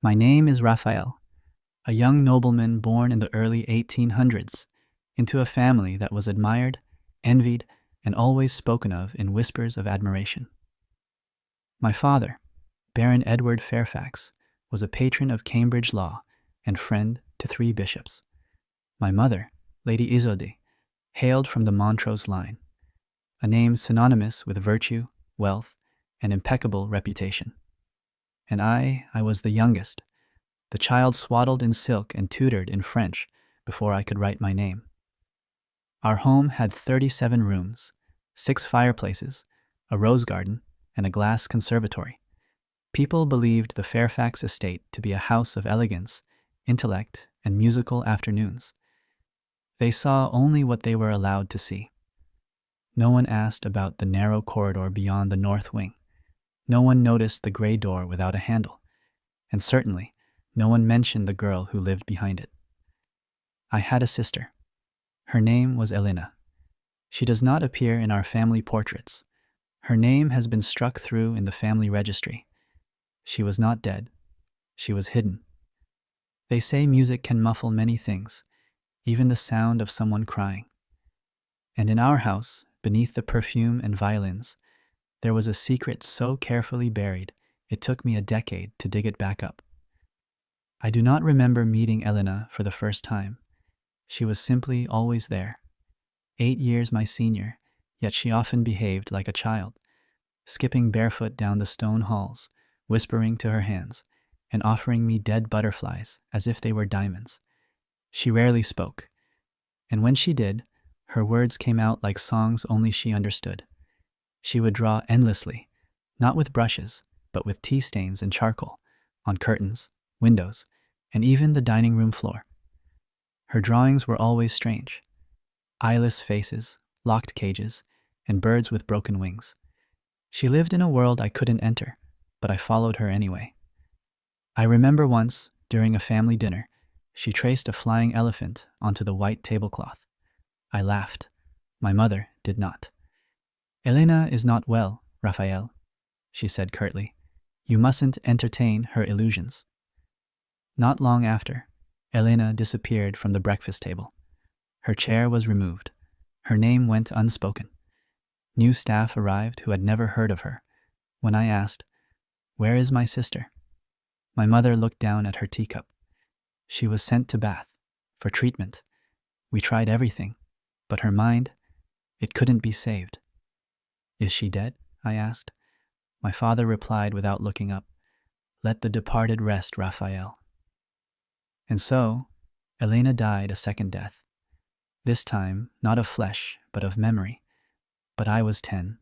My name is Rafael, a young nobleman born in the early 1800s into a family that was admired, envied, and always spoken of in whispers of admiration. My father, Baron Edward Fairfax, was a patron of Cambridge law and friend to three bishops. My mother, Lady Isolde, hailed from the Montrose line, a name synonymous with virtue, wealth, and impeccable reputation. And I was the youngest, the child swaddled in silk and tutored in French before I could write my name. Our home had 37 rooms, 6 fireplaces, a rose garden, and a glass conservatory. People believed the Fairfax estate to be a house of elegance, intellect, and musical afternoons. They saw only what they were allowed to see. No one asked about the narrow corridor beyond the north wing. No one noticed the gray door without a handle. And certainly, no one mentioned the girl who lived behind it. I had a sister. Her name was Elena. She does not appear in our family portraits. Her name has been struck through in the family registry. She was not dead. She was hidden. They say music can muffle many things, even the sound of someone crying. And in our house, beneath the perfume and violins, there was a secret so carefully buried, it took me a decade to dig it back up. I do not remember meeting Elena for the first time. She was simply always there. 8 years my senior, yet she often behaved like a child, skipping barefoot down the stone halls, whispering to her hands, and offering me dead butterflies as if they were diamonds. She rarely spoke, and when she did, her words came out like songs only she understood. She would draw endlessly, not with brushes, but with tea stains and charcoal, on curtains, windows, and even the dining room floor. Her drawings were always strange. Eyeless faces, locked cages, and birds with broken wings. She lived in a world I couldn't enter, but I followed her anyway. I remember once, during a family dinner, she traced a flying elephant onto the white tablecloth. I laughed. My mother did not. "Elena is not well, Raphael," she said curtly. "You mustn't entertain her illusions." Not long after, Elena disappeared from the breakfast table. Her chair was removed. Her name went unspoken. New staff arrived who had never heard of her. When I asked, "Where is my sister?" my mother looked down at her teacup. She was sent to Bath, for treatment. We tried everything, but her mind, it couldn't be saved. "Is she dead?" I asked. My father replied without looking up, "Let the departed rest, Raphael." And so, Elena died a second death. This time, not of flesh, but of memory. But I was 10,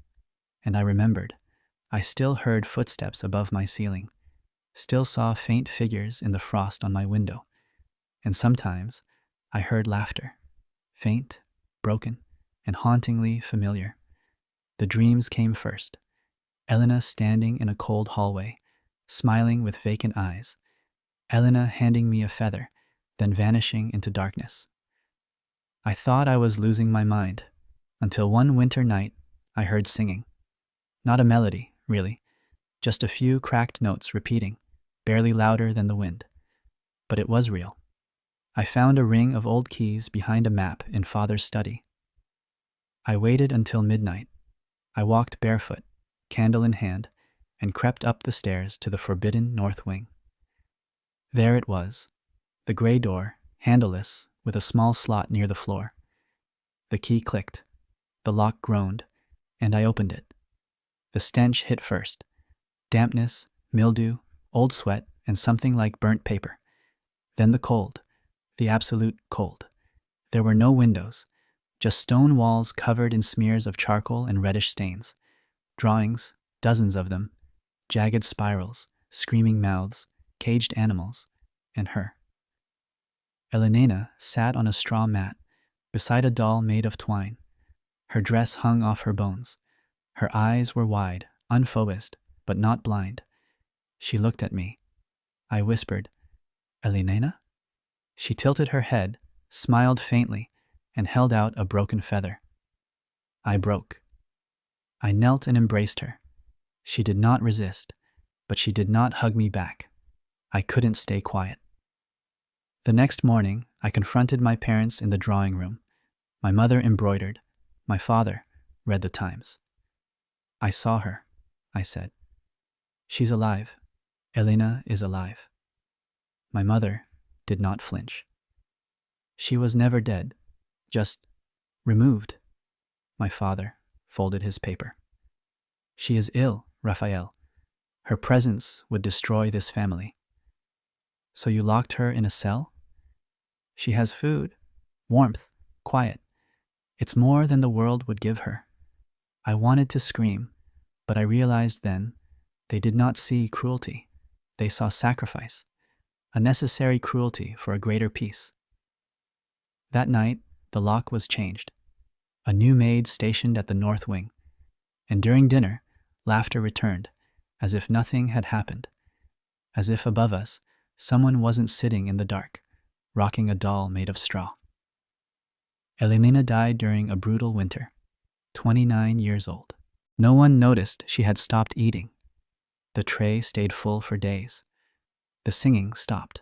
and I remembered. I still heard footsteps above my ceiling, still saw faint figures in the frost on my window, and sometimes I heard laughter, faint, broken, and hauntingly familiar. The dreams came first. Elena standing in a cold hallway, smiling with vacant eyes. Elena handing me a feather, then vanishing into darkness. I thought I was losing my mind, until one winter night I heard singing. Not a melody, really, just a few cracked notes repeating, barely louder than the wind. But it was real. I found a ring of old keys behind a map in Father's study. I waited until midnight. I walked barefoot, candle in hand, and crept up the stairs to the forbidden north wing. There it was, the gray door, handleless, with a small slot near the floor. The key clicked, the lock groaned, and I opened it. The stench hit first. Dampness, mildew, old sweat, and something like burnt paper. Then the cold, the absolute cold. There were no windows, just stone walls covered in smears of charcoal and reddish stains. Drawings, dozens of them, jagged spirals, screaming mouths, caged animals, and her. Elena sat on a straw mat, beside a doll made of twine. Her dress hung off her bones. Her eyes were wide, unfocused, but not blind. She looked at me. I whispered, "Elena?" She tilted her head, smiled faintly, and held out a broken feather. I broke. I knelt and embraced her. She did not resist, but she did not hug me back. I couldn't stay quiet. The next morning, I confronted my parents in the drawing room. My mother embroidered. My father read the Times. I saw her, I said. She's alive. Elena is alive. My mother did not flinch. She was never dead, just removed. My father folded his paper. She is ill, Rafael. Her presence would destroy this family. So you locked her in a cell? She has food, warmth, quiet. It's more than the world would give her. I wanted to scream, but I realized then they did not see cruelty. They saw sacrifice, a necessary cruelty for a greater peace. That night, the lock was changed. A new maid stationed at the north wing, and during dinner, laughter returned, as if nothing had happened, as if above us, someone wasn't sitting in the dark, rocking a doll made of straw. Elena died during a brutal winter, 29 years old. No one noticed she had stopped eating. The tray stayed full for days. The singing stopped.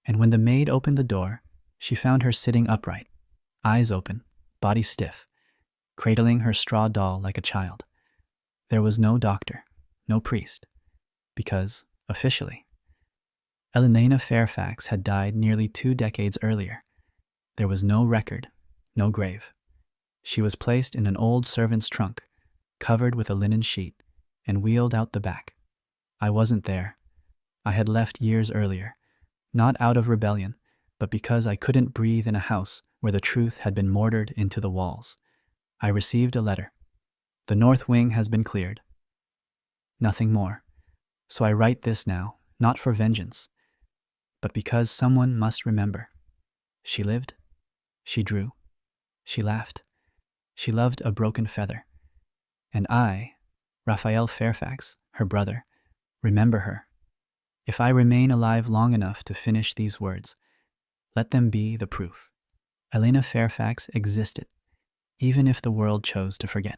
And when the maid opened the door, she found her sitting upright, eyes open, body stiff, cradling her straw doll like a child. There was no doctor, no priest, because, officially, Elena Fairfax had died nearly 2 decades earlier. There was no record, no grave. She was placed in an old servant's trunk, covered with a linen sheet, and wheeled out the back. I wasn't there. I had left years earlier, not out of rebellion, but because I couldn't breathe in a house where the truth had been mortared into the walls. I received a letter. The north wing has been cleared. Nothing more. So I write this now, not for vengeance, but because someone must remember. She lived. She drew. She laughed. She loved a broken feather. And I, Rafael Fairfax, her brother, remember her. If I remain alive long enough to finish these words, let them be the proof. Elena Fairfax existed, even if the world chose to forget.